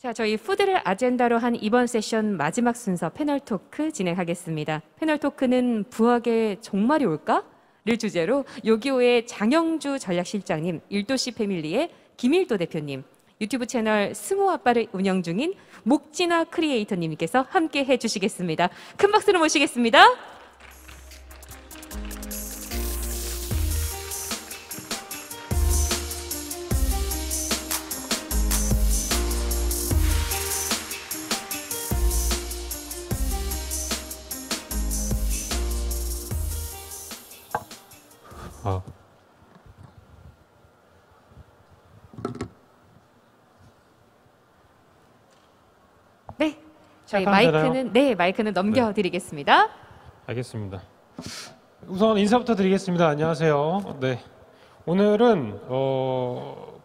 자, 저희 푸드를 아젠다로 한 이번 세션 마지막 순서 패널 토크 진행하겠습니다. 패널 토크는 부엌에 종말이 올까? 를 주제로 요기요의 장영주 전략실장님, 일도씨 패밀리의 김일도 대표님, 유튜브 채널 승호 아빠를 운영 중인 목진아 크리에이터님께서 함께 해주시겠습니다. 큰 박수로 모시겠습니다. 네, 저희 마이크는 넘겨드리겠습니다. 알겠습니다. 우선 인사부터 드리겠습니다. 안녕하세요. 네, 오늘은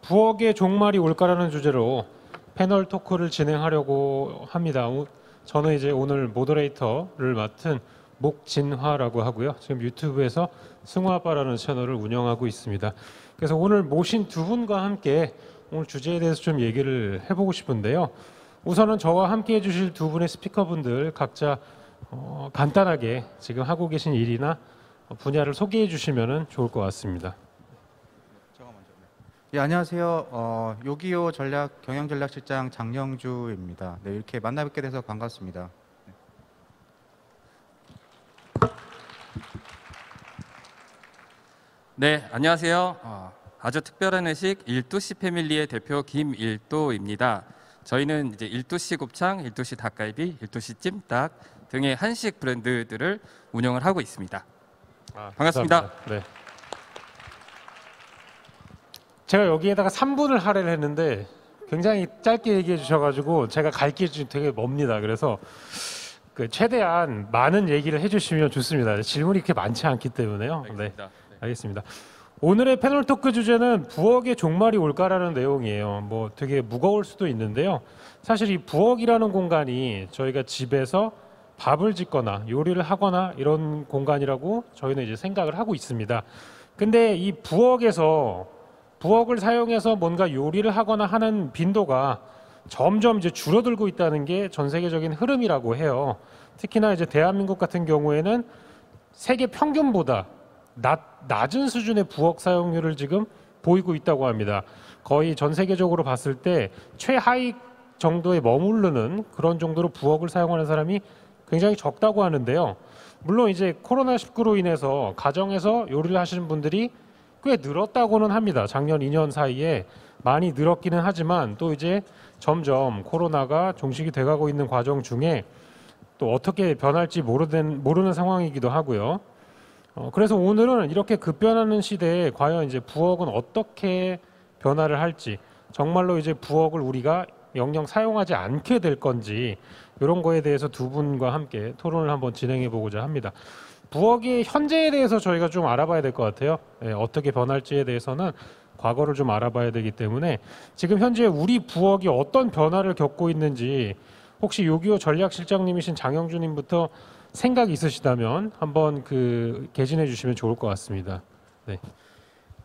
부엌의 종말이 올까라는 주제로 패널 토크를 진행하려고 합니다. 저는 이제 오늘 모더레이터를 맡은 목진화라고 하고요. 지금 유튜브에서 승화아빠라는 채널을 운영하고 있습니다. 그래서 오늘 모신 두 분과 함께 오늘 주제에 대해서 좀 얘기를 해보고 싶은데요. 우선은 저와 함께 해주실 두 분의 스피커분들 각자 간단하게 지금 하고 계신 일이나 분야를 소개해 주시면 좋을 것 같습니다. 예, 안녕하세요. 요기요 경영전략실장 장영주입니다. 네, 이렇게 만나뵙게 돼서 반갑습니다. 네, 안녕하세요. 아주 특별한 회식 일도씨 패밀리의 대표 김일도입니다. 저희는 이제 일도씨 곱창, 일도씨 닭갈비, 일도씨 찜닭 등의 한식 브랜드들을 운영을 하고 있습니다. 반갑습니다. 네. 제가 여기에다가 3분을 할애를 했는데 굉장히 짧게 얘기해 주셔가지고 제가 갈 길이 되게 멉니다. 그래서 최대한 많은 얘기를 해주시면 좋습니다. 질문이 그렇게 많지 않기 때문에요. 알겠습니다. 네, 알겠습니다. 오늘의 패널 토크 주제는 부엌의 종말이 올까라는 내용이에요. 뭐 되게 무거울 수도 있는데요. 사실 이 부엌이라는 공간이 저희가 집에서 밥을 짓거나 요리를 하거나 이런 공간이라고 저희는 이제 생각을 하고 있습니다. 근데 이 부엌을 사용해서 뭔가 요리를 하거나 하는 빈도가 점점 이제 줄어들고 있다는 게 전 세계적인 흐름이라고 해요. 특히나 이제 대한민국 같은 경우에는 세계 평균보다 낮은 수준의 부엌 사용률을 지금 보이고 있다고 합니다. 거의 전 세계적으로 봤을 때 최하위 정도에 머무르는 그런 정도로 부엌을 사용하는 사람이 굉장히 적다고 하는데요. 물론 이제 코로나19로 인해서 가정에서 요리를 하시는 분들이 꽤 늘었다고는 합니다. 작년 2년 사이에 많이 늘었기는 하지만 또 이제 점점 코로나가 종식이 돼가고 있는 과정 중에 또 어떻게 변할지 모르는 상황이기도 하고요. 그래서 오늘은 이렇게 급변하는 시대에 과연 이제 부엌은 어떻게 변화를 할지, 정말로 이제 부엌을 우리가 영영 사용하지 않게 될 건지 이런 거에 대해서 두 분과 함께 토론을 한번 진행해 보고자 합니다. 부엌의 현재에 대해서 저희가 좀 알아봐야 될 것 같아요. 어떻게 변할지에 대해서는 과거를 좀 알아봐야 되기 때문에 지금 현재 우리 부엌이 어떤 변화를 겪고 있는지 혹시 요기요 전략실장님이신 장영주님부터 생각이 있으시다면 한번 개진해 주시면 좋을 것 같습니다. 네.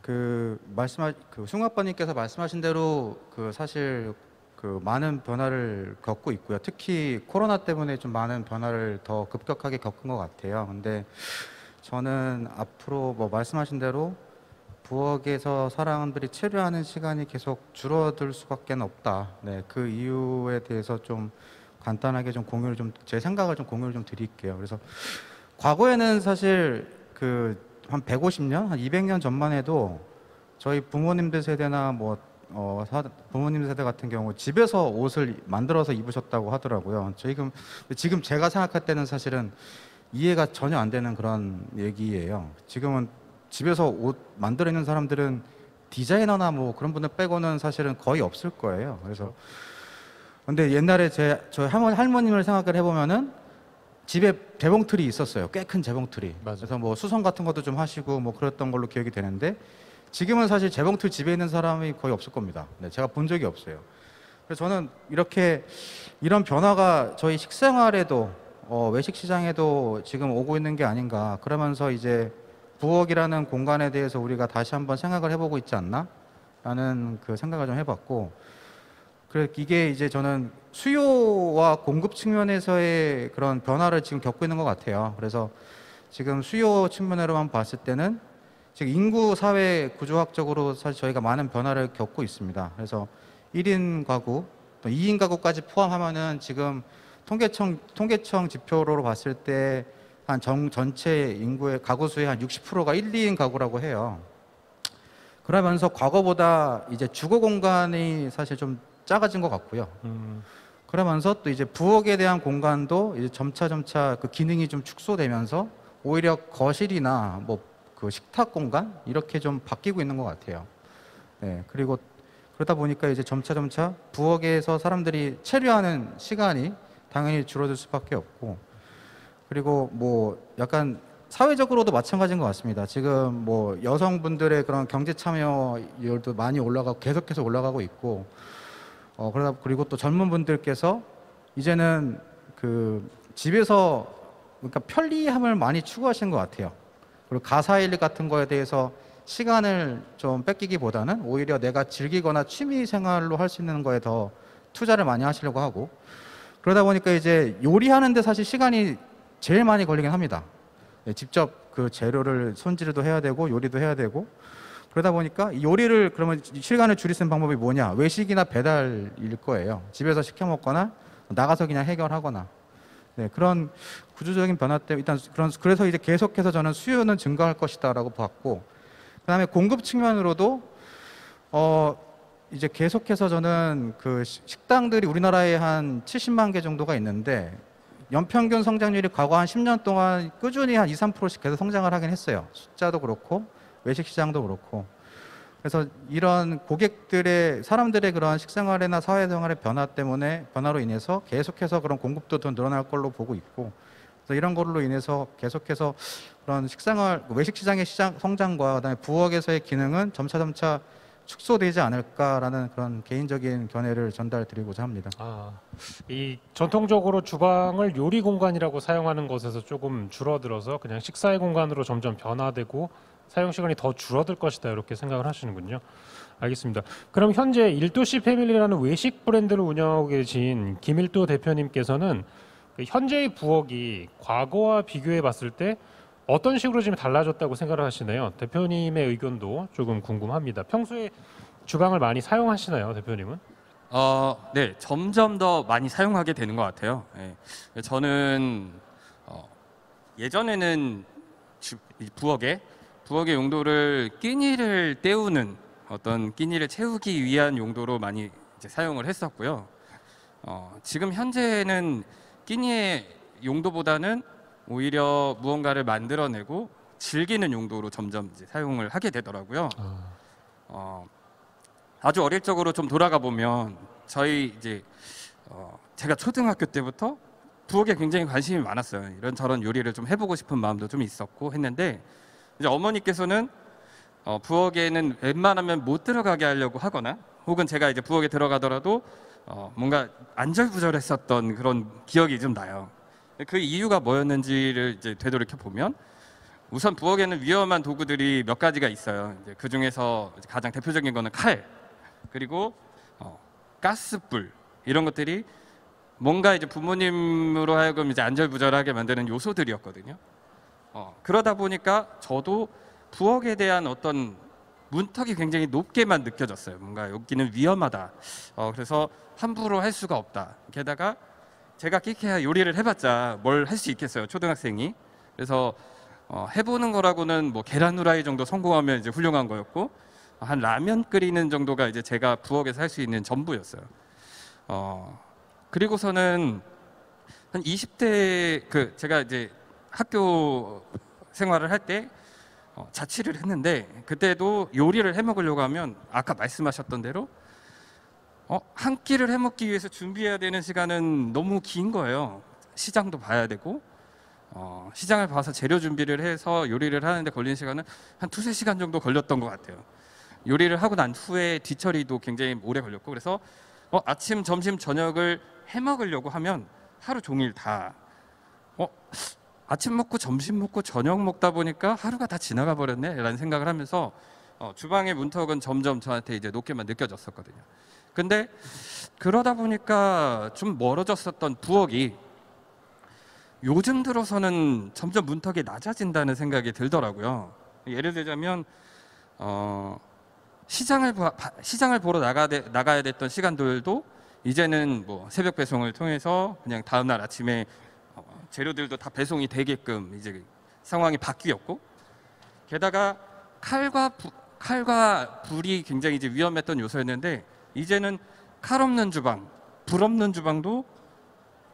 승우 아빠님께서 말씀하신 대로 사실 많은 변화를 겪고 있고요. 특히 코로나 때문에 좀 많은 변화를 더 급격하게 겪은 것 같아요. 근데 저는 앞으로 말씀하신 대로 부엌에서 사람들이 체류하는 시간이 계속 줄어들 수밖에 없다. 네, 그 이유에 대해서 좀 간단하게 제 생각을 좀 공유를 좀 드릴게요. 그래서 과거에는 사실 한 150년, 한 200년 전만 해도 저희 부모님들 세대나 부모님 세대 같은 경우 집에서 옷을 만들어서 입으셨다고 하더라고요. 지금 제가 생각할 때는 사실은 이해가 전혀 안 되는 그런 얘기예요. 지금은 집에서 옷 만들어 있는 사람들은 디자이너나 그런 분들 빼고는 사실은 거의 없을 거예요. 그래서 근데 옛날에 저희 할머님을 생각을 해보면은 집에 재봉틀이 있었어요. 꽤 큰 재봉틀이. 맞아요. 그래서 수선 같은 것도 좀 하시고 그랬던 걸로 기억이 되는데 지금은 사실 재봉틀 집에 있는 사람이 거의 없을 겁니다. 네, 제가 본 적이 없어요. 그래서 저는 이런 변화가 저희 식생활에도 외식 시장에도 지금 오고 있는 게 아닌가. 그러면서 이제 부엌이라는 공간에 대해서 우리가 다시 한번 생각을 해보고 있지 않나? 라는 생각을 좀 해봤고 그래 이게 이제 저는 수요와 공급 측면에서의 그런 변화를 지금 겪고 있는 것 같아요. 그래서 지금 수요 측면으로만 봤을 때는 지금 인구 사회 구조학적으로 사실 저희가 많은 변화를 겪고 있습니다. 그래서 1인 가구, 또 2인 가구까지 포함하면은 지금 통계청 지표로 봤을 때 한 전체 인구의 가구 수의 한 60%가 1, 2인 가구라고 해요. 그러면서 과거보다 이제 주거 공간이 사실 좀 작아진 것 같고요. 그러면서 또 이제 부엌에 대한 공간도 이제 점차 그 기능이 좀 축소되면서 오히려 거실이나 뭐 그 식탁 공간 이렇게 좀 바뀌고 있는 것 같아요. 네, 그리고 그러다 보니까 이제 점차 부엌에서 사람들이 체류하는 시간이 당연히 줄어들 수밖에 없고, 그리고 뭐 약간 사회적으로도 마찬가지인 것 같습니다. 지금 뭐 여성분들의 그런 경제 참여율도 많이 올라가고 계속해서 올라가고 있고, 그리고 또 젊은 분들께서 이제는 그 집에서 그러니까 편리함을 많이 추구하시는 것 같아요. 그리고 가사일 같은 거에 대해서 시간을 좀 뺏기기보다는 오히려 내가 즐기거나 취미 생활로 할 수 있는 거에 더 투자를 많이 하시려고 하고, 그러다 보니까 이제 요리하는데 사실 시간이 제일 많이 걸리긴 합니다. 네, 직접 그 재료를 손질도 해야 되고 요리도 해야 되고, 그러다 보니까 이 요리를 그러면 시간을 줄일 수 있는 방법이 뭐냐? 외식이나 배달일 거예요. 집에서 시켜 먹거나 나가서 그냥 해결하거나. 네, 그런 구조적인 변화 때문에 일단 그래서 이제 계속해서 저는 수요는 증가할 것이다라고 봤고, 그다음에 공급 측면으로도 이제 계속해서 저는 그 식당들이 우리나라에 한 70만 개 정도가 있는데 연평균 성장률이 과거 한 10년 동안 꾸준히 한 2, 3%씩 계속 성장을 하긴 했어요. 숫자도 그렇고 외식 시장도 그렇고. 그래서 이런 사람들의 그런 식생활이나 사회생활의 변화로 인해서 계속해서 그런 공급도 더 늘어날 걸로 보고 있고, 그래서 이런 걸로 인해서 계속해서 그런 외식 시장의 성장과 그다음에 부엌에서의 기능은 점차 축소되지 않을까라는 그런 개인적인 견해를 전달드리고자 합니다. 이 전통적으로 주방을 요리 공간이라고 사용하는 것에서 조금 줄어들어서 그냥 식사의 공간으로 점점 변화되고 사용 시간이 더 줄어들 것이다, 이렇게 생각을 하시는군요. 알겠습니다. 그럼 현재 일도씨 패밀리라는 외식 브랜드를 운영하고 계신 김일도 대표님께서는 현재의 부엌이 과거와 비교해 봤을 때 어떤 식으로 지금 달라졌다고 생각을 하시나요? 대표님의 의견도 조금 궁금합니다. 평소에 주방을 많이 사용하시나요, 대표님은? 네, 점점 더 많이 사용하게 되는 것 같아요. 네. 저는 예전에는 이 부엌의 용도를 끼니를 때우는 어떤 끼니를 채우기 위한 용도로 많이 이제 사용을 했었고요. 지금 현재는 끼니의 용도보다는 오히려 무언가를 만들어내고 즐기는 용도로 점점 이제 사용을 하게 되더라고요. 아주 어릴 적으로 좀 돌아가 보면 제가 초등학교 때부터 부엌에 굉장히 관심이 많았어요. 이런저런 요리를 좀 해보고 싶은 마음도 좀 있었고 했는데, 이제 어머니께서는 부엌에는 웬만하면 못 들어가게 하려고 하거나, 혹은 제가 이제 부엌에 들어가더라도 뭔가 안절부절했었던 그런 기억이 좀 나요. 그 이유가 뭐였는지를 이제 되돌이켜 보면, 우선 부엌에는 위험한 도구들이 몇 가지가 있어요. 이제 그 중에서 가장 대표적인 거는 칼, 그리고 가스불, 이런 것들이 뭔가 이제 부모님으로 하여금 이제 안절부절하게 만드는 요소들이었거든요. 그러다 보니까 저도 부엌에 대한 어떤 문턱이 굉장히 높게만 느껴졌어요. 뭔가 여기는 위험하다. 그래서 함부로 할 수가 없다. 게다가 제가 끼케야 요리를 해봤자 뭘 할 수 있겠어요, 초등학생이. 그래서 해보는 거라고는 뭐 계란 후라이 정도 성공하면 이제 훌륭한 거였고, 한 라면 끓이는 정도가 이제 제가 부엌에서 할 수 있는 전부였어요. 그리고서는 한 20대 제가 이제 학교 생활을 할 때 자취를 했는데, 그때도 요리를 해 먹으려고 하면 아까 말씀하셨던 대로 한 끼를 해 먹기 위해서 준비해야 되는 시간은 너무 긴 거예요. 시장도 봐야 되고, 시장을 봐서 재료 준비를 해서 요리를 하는데 걸리는 시간은 한 2-3시간 정도 걸렸던 것 같아요. 요리를 하고 난 후에 뒤처리도 굉장히 오래 걸렸고, 그래서 아침, 점심, 저녁을 해 먹으려고 하면 하루 종일 다 아침 먹고 점심 먹고 저녁 먹다 보니까 하루가 다 지나가 버렸네 라는 생각을 하면서 주방의 문턱은 점점 저한테 이제 높게만 느껴졌었거든요. 근데 그러다 보니까 좀 멀어졌었던 부엌이 요즘 들어서는 점점 문턱이 낮아진다는 생각이 들더라고요. 예를 들자면 시장을 보러 나가야 됐던 시간들도 이제는 뭐 새벽 배송을 통해서 그냥 다음 날 아침에 재료들도 다 배송이 되게끔 이제 상황이 바뀌었고, 게다가 칼과 불이 굉장히 이제 위험했던 요소였는데 이제는 칼 없는 주방, 불 없는 주방도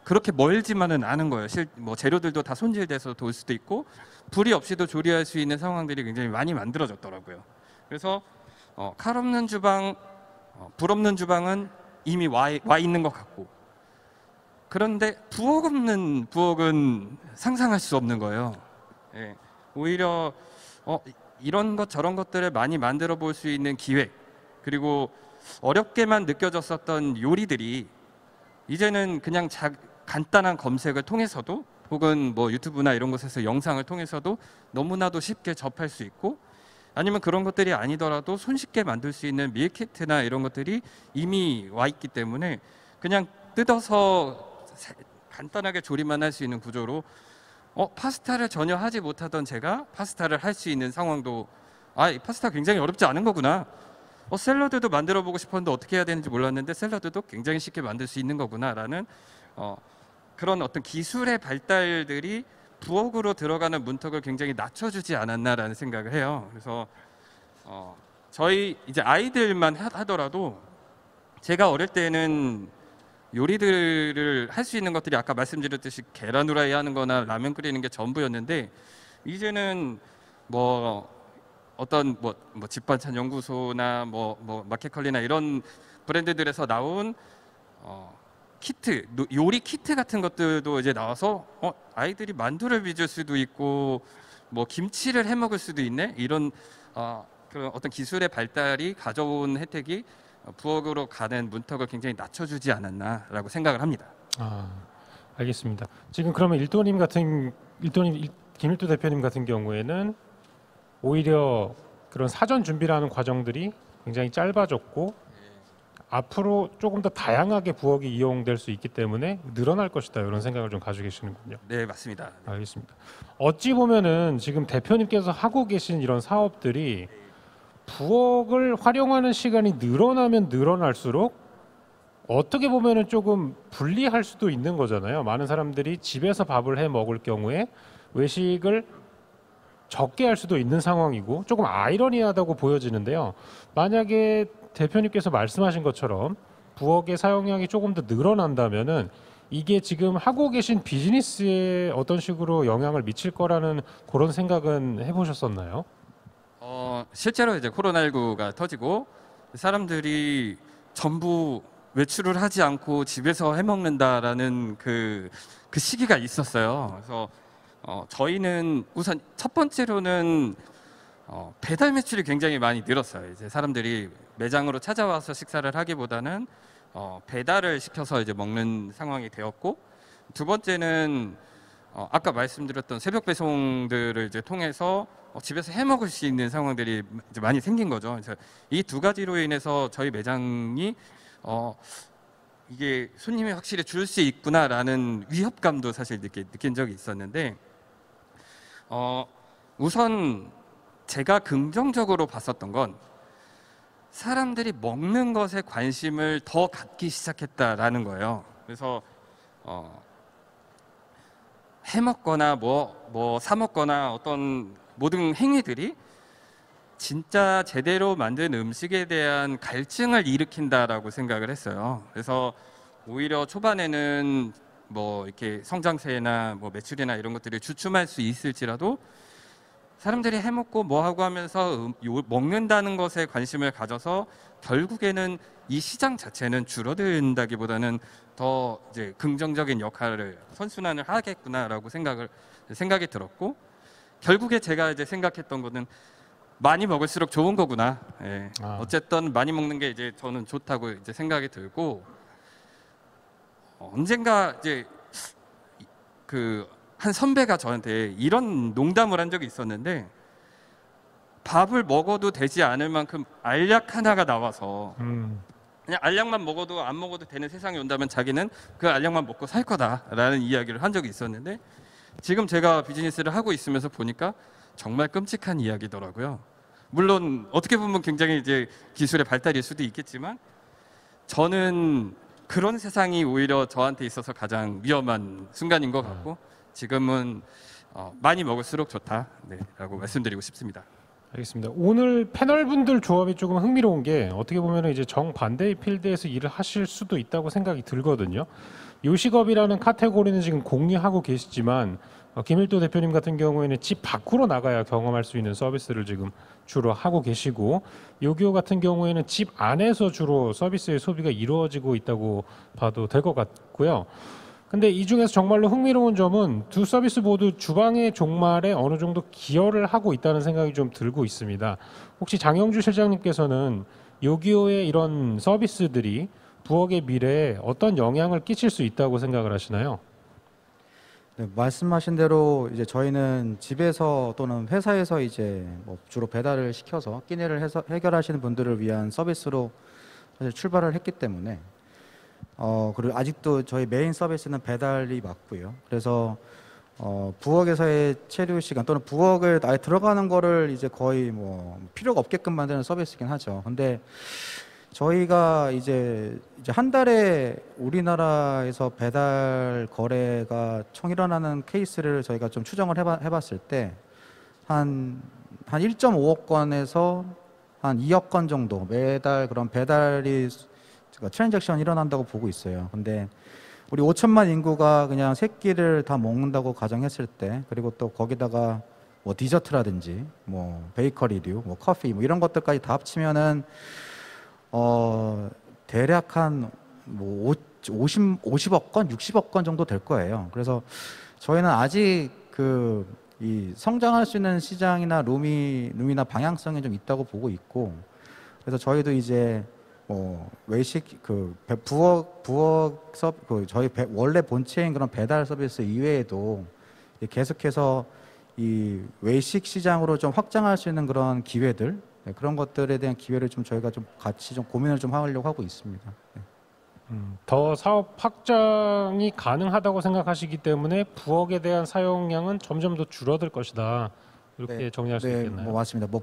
그렇게 멀지만은 않은 거예요. 뭐 재료들도 다 손질돼서 올 수도 있고 불이 없이도 조리할 수 있는 상황들이 굉장히 많이 만들어졌더라고요. 그래서 칼 없는 주방, 불 없는 주방은 이미 와 있는 것 같고, 그런데 부엌 없는 부엌은 상상할 수 없는 거예요. 예, 오히려 이런 것 저런 것들을 많이 만들어 볼 수 있는 기회, 그리고 어렵게만 느껴졌었던 요리들이 이제는 그냥 간단한 검색을 통해서도 혹은 뭐 유튜브나 이런 곳에서 영상을 통해서도 너무나도 쉽게 접할 수 있고, 아니면 그런 것들이 아니더라도 손쉽게 만들 수 있는 밀키트나 이런 것들이 이미 와 있기 때문에 그냥 뜯어서 간단하게 조리만 할 수 있는 구조로 파스타를 전혀 하지 못하던 제가 파스타를 할 수 있는 상황도, 이 파스타 굉장히 어렵지 않은 거구나. 샐러드도 만들어 보고 싶었는데 어떻게 해야 되는지 몰랐는데 샐러드도 굉장히 쉽게 만들 수 있는 거구나라는 그런 어떤 기술의 발달들이 부엌으로 들어가는 문턱을 굉장히 낮춰주지 않았나라는 생각을 해요. 그래서 저희 이제 아이들만 하더라도 제가 어릴 때는 요리들을 할 수 있는 것들이 아까 말씀드렸듯이 계란 후라이 하는 거나 라면 끓이는 게 전부였는데, 이제는 뭐 어떤 뭐 집반찬 연구소나 뭐 마켓컬리나 이런 브랜드들에서 나온 키트, 요리 키트 같은 것들도 이제 나와서 아이들이 만두를 빚을 수도 있고 뭐 김치를 해 먹을 수도 있네, 이런 그런 어떤 기술의 발달이 가져온 혜택이 부엌으로 가는 문턱을 굉장히 낮춰주지 않았나라고 생각을 합니다. 알겠습니다. 지금 그러면 김일도 대표님 같은 경우에는 오히려 그런 사전 준비라는 과정들이 굉장히 짧아졌고 앞으로 조금 더 다양하게 부엌이 이용될 수 있기 때문에 늘어날 것이다, 이런 생각을 좀 가지고 계시는군요. 네, 맞습니다. 알겠습니다. 어찌 보면은 지금 대표님께서 하고 계신 이런 사업들이 부엌을 활용하는 시간이 늘어나면 늘어날수록 어떻게 보면은 조금 불리할 수도 있는 거잖아요. 많은 사람들이 집에서 밥을 해 먹을 경우에 외식을 적게 할 수도 있는 상황이고 조금 아이러니하다고 보여지는데요. 만약에 대표님께서 말씀하신 것처럼 부엌의 사용량이 조금 더 늘어난다면은 이게 지금 하고 계신 비즈니스에 어떤 식으로 영향을 미칠 거라는 그런 생각은 해보셨었나요? 실제로 이제 코로나19가 터지고 사람들이 전부 외출을 하지 않고 집에서 해 먹는다라는 그 시기가 있었어요. 그래서 저희는 우선 첫 번째로는 배달 매출이 굉장히 많이 늘었어요. 이제 사람들이 매장으로 찾아와서 식사를 하기보다는 배달을 시켜서 이제 먹는 상황이 되었고, 두 번째는 아까 말씀드렸던 새벽 배송들을 이제 통해서 집에서 해 먹을 수 있는 상황들이 이제 많이 생긴 거죠. 그래서 이 두 가지로 인해서 저희 매장이 이게 손님이 확실히 줄 수 있구나라는 위협감도 사실 느낀 적이 있었는데, 우선 제가 긍정적으로 봤었던 건 사람들이 먹는 것에 관심을 더 갖기 시작했다라는 거예요. 그래서 해 먹거나 뭐 사 먹거나 어떤 모든 행위들이 진짜 제대로 만든 음식에 대한 갈증을 일으킨다라고 생각을 했어요. 그래서 오히려 초반에는 뭐 이렇게 성장세나 뭐 매출이나 이런 것들이 주춤할 수 있을지라도 사람들이 해먹고 뭐하고 하면서 먹는다는 것에 관심을 가져서 결국에는 이 시장 자체는 줄어든다기보다는 더 이제 긍정적인 역할을 선순환을 하겠구나라고 생각이 들었고, 결국에 제가 이제 생각했던 거는 많이 먹을수록 좋은 거구나. 예. 어쨌든 많이 먹는 게 이제 저는 좋다고 이제 생각이 들고, 언젠가 이제 한 선배가 저한테 이런 농담을 한 적이 있었는데, 밥을 먹어도 되지 않을 만큼 알약 하나가 나와서 그냥 알약만 먹어도 안 먹어도 되는 세상이 온다면 자기는 그 알약만 먹고 살 거다라는 이야기를 한 적이 있었는데, 지금 제가 비즈니스를 하고 있으면서 보니까 정말 끔찍한 이야기더라고요. 물론 어떻게 보면 굉장히 이제 기술의 발달일 수도 있겠지만, 저는 그런 세상이 오히려 저한테 있어서 가장 위험한 순간인 것 같고, 지금은 많이 먹을수록 좋다라고 말씀드리고 싶습니다. 알겠습니다. 오늘 패널 분들 조합이 조금 흥미로운 게, 어떻게 보면 이제 정반대의 필드에서 일을 하실 수도 있다고 생각이 들거든요. 요식업이라는 카테고리는 지금 공유하고 계시지만, 김일도 대표님 같은 경우에는 집 밖으로 나가야 경험할 수 있는 서비스를 지금 주로 하고 계시고, 요기요 같은 경우에는 집 안에서 주로 서비스의 소비가 이루어지고 있다고 봐도 될 것 같고요. 근데 이 중에서 정말로 흥미로운 점은 두 서비스 모두 주방의 종말에 어느 정도 기여를 하고 있다는 생각이 좀 들고 있습니다. 혹시 장영주 실장님께서는 요기요의 이런 서비스들이 부엌의 미래에 어떤 영향을 끼칠 수 있다고 생각을 하시나요? 네, 말씀하신 대로 이제 저희는 집에서 또는 회사에서 이제 뭐 주로 배달을 시켜서 끼니를 해서 해결하시는 분들을 위한 서비스로 사실 출발을 했기 때문에 그리고 아직도 저희 메인 서비스는 배달이 맞고요. 그래서 부엌에서의 체류 시간 또는 부엌을 아예 들어가는 거를 이제 거의 뭐 필요가 없게끔 만드는 서비스이긴 하죠. 근데 저희가 이제 한 달에 우리나라에서 배달 거래가 총 일어나는 케이스를 저희가 좀 추정을 해봤을 때 한 1.5억 건에서 한 2억 건 정도 매달 그런 배달이 트랜잭션이 일어난다고 보고 있어요. 근데 우리 5천만 인구가 그냥 세 끼를 다 먹는다고 가정했을 때, 그리고 또 거기다가 뭐 디저트라든지 뭐 베이커리류, 뭐 커피 뭐 이런 것들까지 다 합치면은 대략 한 뭐 50억 건, 60억 건 정도 될 거예요. 그래서 저희는 아직 이 성장할 수 있는 시장이나 룸이나 방향성이 좀 있다고 보고 있고, 그래서 저희도 이제 외식 부엌 저희 원래 본체인 그런 배달 서비스 이외에도 계속해서 이 외식 시장으로 좀 확장할 수 있는 그런 기회들, 그런 것들에 대한 기회를 좀 저희가 좀 같이 좀 고민을 좀 하려고 하고 있습니다. 더 사업 확장이 가능하다고 생각하시기 때문에 부엌에 대한 사용량은 점점 더 줄어들 것이다, 이렇게 정리할 수 있겠나요? 뭐 맞습니다. 뭐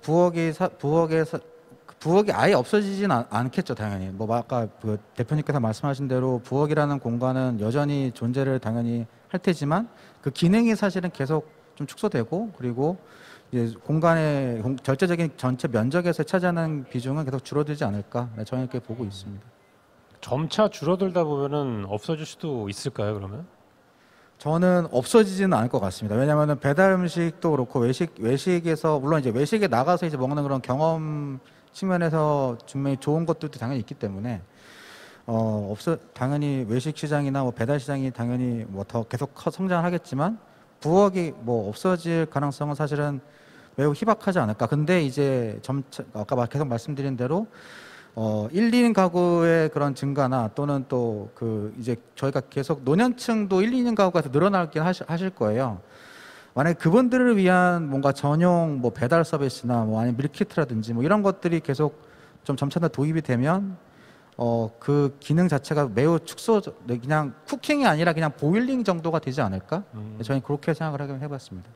부엌이 아예 없어지진 않겠죠, 당연히. 뭐 아까 그 대표님께서 말씀하신 대로 부엌이라는 공간은 여전히 존재를 당연히 할 테지만, 그 기능이 사실은 계속 좀 축소되고, 그리고 이제 공간의 절대적인 전체 면적에서 차지하는 비중은 계속 줄어들지 않을까, 저는 이렇게 보고 있습니다. 점차 줄어들다 보면은 없어질 수도 있을까요, 그러면? 저는 없어지지는 않을 것 같습니다. 왜냐하면 배달 음식도 그렇고 외식에서, 물론 이제 외식에 나가서 이제 먹는 그런 경험 측면에서 분명히 좋은 것들도 당연히 있기 때문에 당연히 외식 시장이나 뭐 배달 시장이 당연히 뭐 더 계속 성장하겠지만, 부엌이 뭐 없어질 가능성은 사실은 매우 희박하지 않을까. 근데 이제 점차 아까 계속 말씀드린 대로 1, 2인 가구의 그런 증가나, 또는 또 이제 저희가 계속 노년층도 1, 2인 가구가 더 늘어나긴 하실 거예요. 만약에 그분들을 위한 뭔가 전용 뭐 배달 서비스나 뭐 아니면 밀키트라든지 뭐 이런 것들이 계속 좀 점차 더 도입이 되면 그 기능 자체가 매우 그냥 쿠킹이 아니라 그냥 보일링 정도가 되지 않을까? 저는 그렇게 생각을 해봤습니다.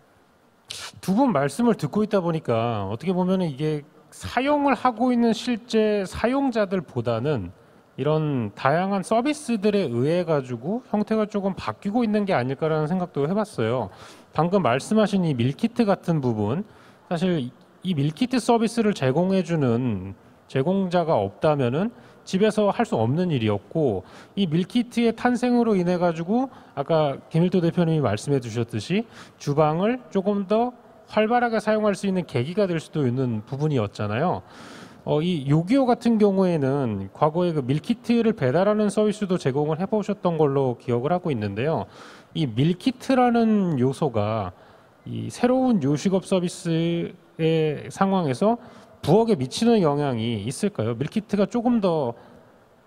두 분 말씀을 듣고 있다 보니까 어떻게 보면 이게 사용을 하고 있는 실제 사용자들보다는 이런 다양한 서비스들에 의해 가지고 형태가 조금 바뀌고 있는 게 아닐까라는 생각도 해봤어요. 방금 말씀하신 이 밀키트 같은 부분, 사실 이 밀키트 서비스를 제공해주는 제공자가 없다면은 집에서 할 수 없는 일이었고, 이 밀키트의 탄생으로 인해 가지고 아까 김일도 대표님이 말씀해 주셨듯이 주방을 조금 더 활발하게 사용할 수 있는 계기가 될 수도 있는 부분이었잖아요. 이 요기요 같은 경우에는 과거에 그 밀키트를 배달하는 서비스도 제공을 해보셨던 걸로 기억을 하고 있는데요. 이 밀키트라는 요소가 이 새로운 요식업 서비스의 상황에서 부엌에 미치는 영향이 있을까요? 밀키트가 조금 더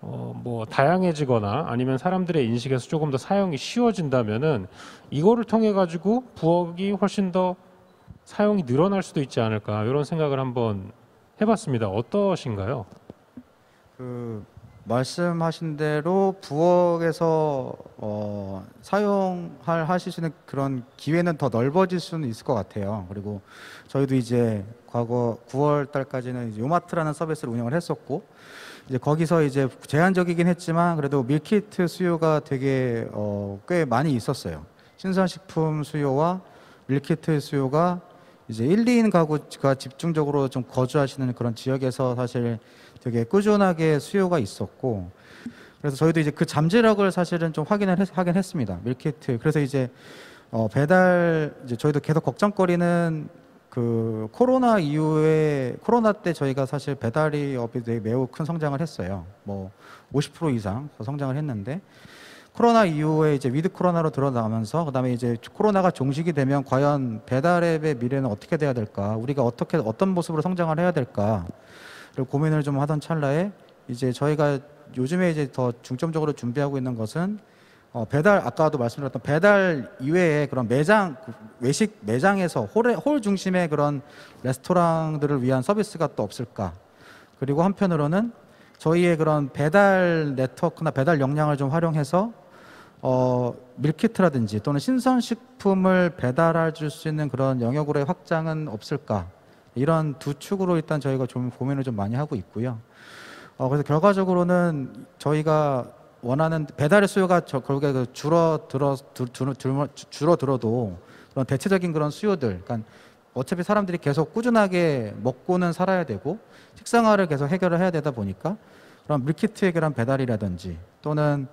뭐 다양해지거나 아니면 사람들의 인식에서 조금 더 사용이 쉬워진다면은 이거를 통해 가지고 부엌이 훨씬 더 사용이 늘어날 수도 있지 않을까 이런 생각을 한번 해봤습니다. 어떠신가요? 그 말씀하신 대로 부엌에서 하실 수 있는 그런 기회는 더 넓어질 수는 있을 것 같아요. 그리고 저희도 이제 과거 9월 달까지는 요마트라는 서비스를 운영을 했었고, 이제 거기서 이제 제한적이긴 했지만 그래도 밀키트 수요가 되게 꽤 많이 있었어요. 신선식품 수요와 밀키트 수요가 이제 1, 2인 가구가 집중적으로 좀 거주하시는 그런 지역에서 사실 되게 꾸준하게 수요가 있었고, 그래서 저희도 이제 그 잠재력을 사실은 좀 하긴 했습니다. 밀키트. 그래서 이제 배달, 이제 저희도 계속 걱정거리는 그 코로나 이후에, 코로나 때 저희가 사실 배달이 업이 되게 매우 큰 성장을 했어요. 뭐 50% 이상 성장을 했는데, 코로나 이후에 이제 위드 코로나로 들어나면서 그다음에 이제 코로나가 종식이 되면 과연 배달앱의 미래는 어떻게 돼야 될까? 우리가 어떤 모습으로 성장을 해야 될까? 를 고민을 좀 하던 찰나에 이제 저희가 요즘에 이제 더 중점적으로 준비하고 있는 것은 배달, 아까도 말씀드렸던 배달 이외에 그런 매장, 외식 매장에서 홀 중심의 그런 레스토랑들을 위한 서비스가 또 없을까? 그리고 한편으로는 저희의 그런 배달 네트워크나 배달 역량을 좀 활용해서 밀키트라든지 또는 신선식품을 배달해 줄 수 있는 그런 영역으로의 확장은 없을까? 이런 두 축으로 일단 저희가 좀 고민을 좀 많이 하고 있고요. 그래서 결과적으로는 저희가 원하는 배달의 수요가 결국에 줄어들어도 그런 대체적인 그런 수요들, 그러니까 어차피 사람들이 계속 꾸준하게 먹고는 살아야 되고 식생활을 계속 해결을 해야 되다 보니까 그런 밀키트 해결한 배달이라든지 또는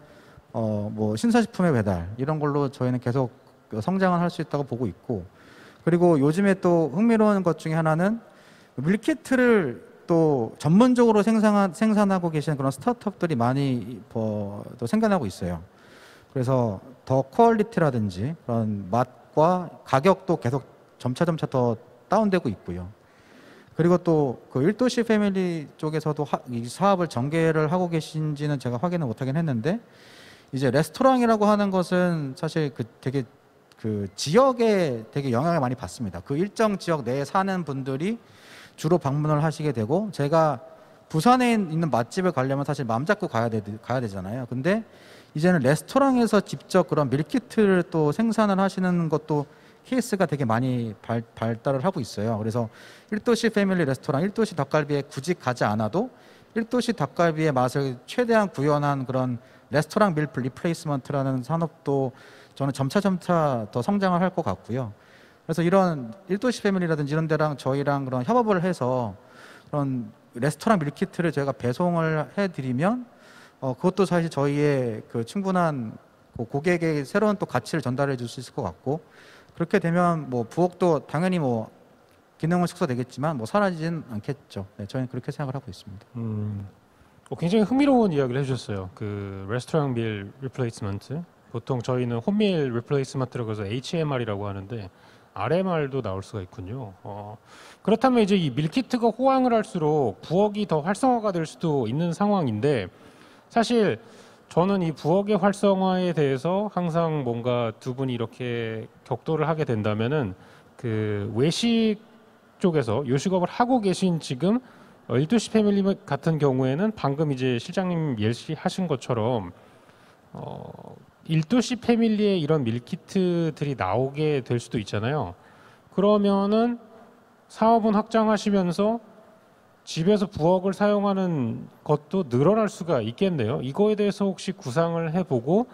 뭐 신선식품의 배달 이런 걸로 저희는 계속 성장을 할 수 있다고 보고 있고, 그리고 요즘에 또 흥미로운 것 중에 하나는 밀키트를 또 전문적으로 생산하고 계시는 그런 스타트업들이 많이 또 생겨나고 있어요. 그래서 더 퀄리티라든지 그런 맛과 가격도 계속 점차 더 다운되고 있고요. 그리고 또 그 1도시 패밀리 쪽에서도 이 사업을 전개를 하고 계신지는 제가 확인을 못하긴 했는데, 이제 레스토랑이라고 하는 것은 사실 되게 그 지역에 되게 영향을 많이 받습니다. 그 일정 지역 내에 사는 분들이 주로 방문을 하시게 되고, 제가 부산에 있는 맛집을 가려면 사실 마음 잡고 가야 되잖아요. 근데 이제는 레스토랑에서 직접 그런 밀키트를 또 생산을 하시는 것도 케이스가 되게 많이 발달을 하고 있어요. 그래서 1도시 패밀리 레스토랑, 1도시 닭갈비에 굳이 가지 않아도 1도시 닭갈비의 맛을 최대한 구현한 그런 레스토랑 밀 리플레이스먼트라는 산업도 저는 점차 더 성장을 할 것 같고요. 그래서 이런 1도시 패밀리라든지 이런 데랑 저희랑 그런 협업을 해서 그런 레스토랑 밀키트를 저희가 배송을 해드리면 그것도 사실 저희의 그 충분한 고객의 새로운 또 가치를 전달해 줄 수 있을 것 같고, 그렇게 되면 뭐 부엌도 당연히 뭐 기능은 축소되겠지만 뭐 사라지진 않겠죠. 네, 저희는 그렇게 생각을 하고 있습니다. 굉장히 흥미로운 이야기를 해주셨어요. 그 레스토랑 밀 리플레이스먼트, 보통 저희는 홈밀 리플레이스먼트라고 해서 HMR이라고 하는데 RMR도 나올 수가 있군요. 그렇다면 이제 이 밀키트가 호황을 할수록 부엌이 더 활성화가 될 수도 있는 상황인데, 사실 저는 이 부엌의 활성화에 대해서 항상 뭔가 두 분이 이렇게 격돌을 하게 된다면은 그 외식 쪽에서 요식업을 하고 계신 지금 1도시 패밀리 같은 경우에는 방금 이제 실장님 예시하신 것처럼 1도시 패밀리에 이런 밀키트들이 나오게 될 수도 있잖아요. 그러면은 사업은 확장하시면서 집에서 부엌을 사용하는 것도 늘어날 수가 있겠네요. 이거에 대해서 혹시 구상을 해보고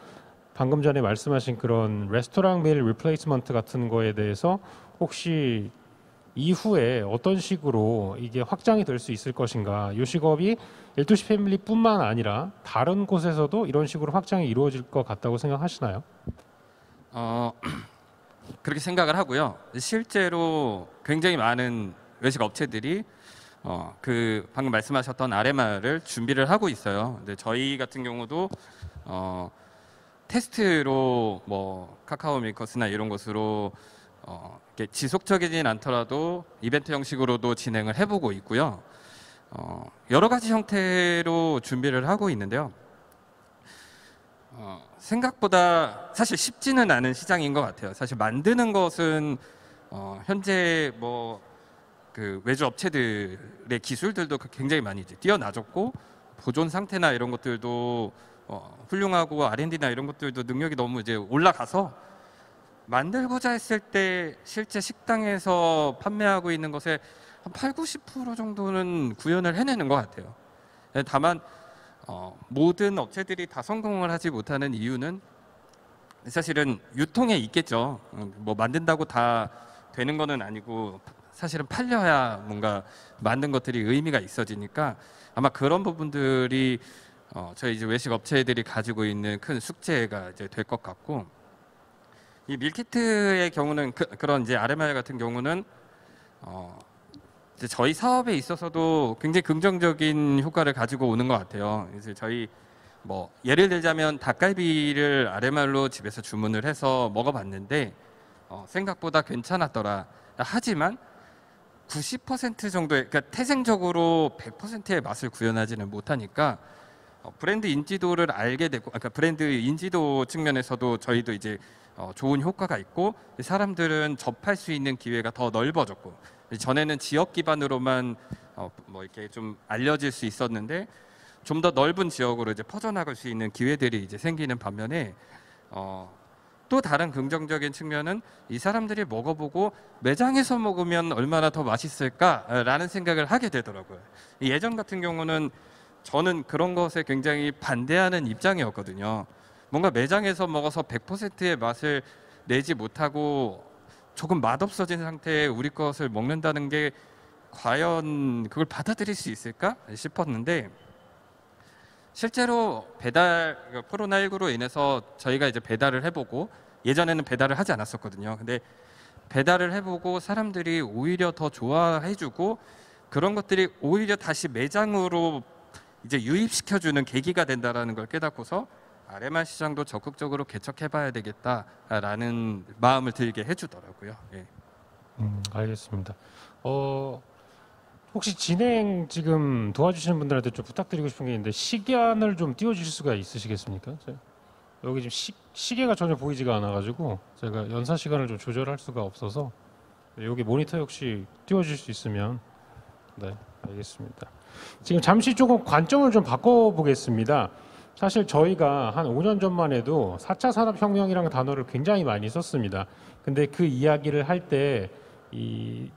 방금 전에 말씀하신 그런 레스토랑 밀 리플레이스먼트 같은 거에 대해서 혹시 이후에 어떤 식으로 이게 확장이 될 수 있을 것인가, 요식업이 1도시 패밀리뿐만 아니라 다른 곳에서도 이런 식으로 확장이 이루어질 것 같다고 생각하시나요? 그렇게 생각을 하고요. 실제로 굉장히 많은 외식 업체들이 그 방금 말씀하셨던 RMR을 준비를 하고 있어요. 근데 저희 같은 경우도 테스트로 뭐 카카오 밀커스나 이런 것으로 이렇게 지속적이진 않더라도 이벤트 형식으로도 진행을 해보고 있고요. 여러 가지 형태로 준비를 하고 있는데요. 생각보다 사실 쉽지는 않은 시장인 것 같아요. 사실 만드는 것은 현재 뭐 그 외주 업체들의 기술들도 굉장히 많이 이제 뛰어나졌고 보존 상태나 이런 것들도 훌륭하고 R&D나 이런 것들도 능력이 너무 이제 올라가서 만들고자 했을 때 실제 식당에서 판매하고 있는 것에 한 8, 90% 정도는 구현을 해내는 것 같아요. 다만 모든 업체들이 다 성공을 하지 못하는 이유는 사실은 유통에 있겠죠. 뭐 만든다고 다 되는 거는 아니고 사실은 팔려야 뭔가 만든 것들이 의미가 있어지니까 아마 그런 부분들이 저희 이제 외식 업체들이 가지고 있는 큰 숙제가 이제 될 것 같고, 이 밀키트의 경우는 그런 이제 RMR 같은 경우는 이제 저희 사업에 있어서도 굉장히 긍정적인 효과를 가지고 오는 것 같아요. 이제 저희 뭐 예를 들자면 닭갈비를 RMR로 집에서 주문을 해서 먹어봤는데 생각보다 괜찮았더라. 하지만 90% 정도의, 그러니까 태생적으로 100%의 맛을 구현하지는 못하니까 브랜드 인지도를 알게 되고, 그러니까 브랜드 인지도 측면에서도 저희도 이제 좋은 효과가 있고, 사람들은 접할 수 있는 기회가 더 넓어졌고, 전에는 지역 기반으로만 뭐 이렇게 좀 알려질 수 있었는데 좀 더 넓은 지역으로 이제 퍼져나갈 수 있는 기회들이 이제 생기는 반면에 또 다른 긍정적인 측면은 이 사람들이 먹어보고 매장에서 먹으면 얼마나 더 맛있을까라는 생각을 하게 되더라고요. 예전 같은 경우는 저는 그런 것에 굉장히 반대하는 입장이었거든요. 뭔가 매장에서 먹어서 100%의 맛을 내지 못하고 조금 맛없어진 상태에 우리 것을 먹는다는 게 과연 그걸 받아들일 수 있을까 싶었는데, 실제로 배달, 코로나19로 인해서 저희가 이제 배달을 해보고, 예전에는 배달을 하지 않았었거든요. 근데 배달을 해보고 사람들이 오히려 더 좋아해주고, 그런 것들이 오히려 다시 매장으로 이제 유입시켜주는 계기가 된다라는 걸 깨닫고서 RMR 시장도 적극적으로 개척해봐야 되겠다라는 마음을 들게 해주더라고요. 예. 알겠습니다. 혹시 진행 지금 도와주시는 분들한테 좀 부탁드리고 싶은 게 있는데, 시간을 좀 띄워주실 수가 있으시겠습니까? 여기 지금 시계가 전혀 보이지가 않아가지고 제가 연사 시간을 좀 조절할 수가 없어서, 여기 모니터 혹시 띄워주실 수 있으면. 네, 알겠습니다. 지금 잠시 조금 관점을 좀 바꿔보겠습니다. 사실 저희가 한 5년 전만 해도 4차 산업혁명이라는 단어를 굉장히 많이 썼습니다. 근데 그 이야기를 할 때 이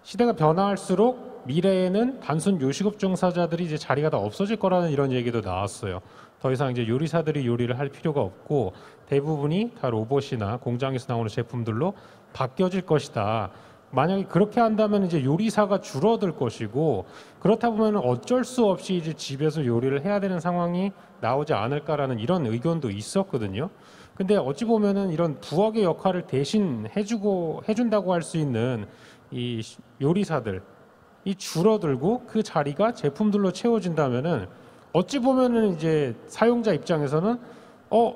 시대가 변화할수록 미래에는 단순 요식업 종사자들이 이제 자리가 다 없어질 거라는 이런 얘기도 나왔어요. 더 이상 이제 요리사들이 요리를 할 필요가 없고 대부분이 다 로봇이나 공장에서 나오는 제품들로 바뀌어질 것이다. 만약에 그렇게 한다면 이제 요리사가 줄어들 것이고, 그렇다 보면 어쩔 수 없이 이제 집에서 요리를 해야 되는 상황이 나오지 않을까라는 이런 의견도 있었거든요. 근데 어찌 보면은 이런 부엌의 역할을 대신 해준다고 할 수 있는 이 요리사들 이 줄어들고 그 자리가 제품들로 채워진다면은 어찌 보면은 이제 사용자 입장에서는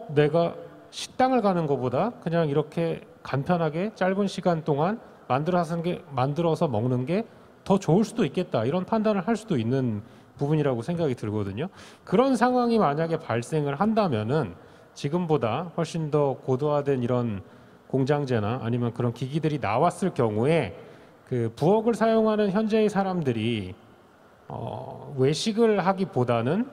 내가 식당을 가는 것보다 그냥 이렇게 간편하게 짧은 시간 동안 만들어서 먹는 게 더 좋을 수도 있겠다, 이런 판단을 할 수도 있는 부분이라고 생각이 들거든요. 그런 상황이 만약에 발생을 한다면은 지금보다 훨씬 더 고도화된 이런 공장제나 아니면 그런 기기들이 나왔을 경우에 그 부엌을 사용하는 현재의 사람들이 외식을 하기보다는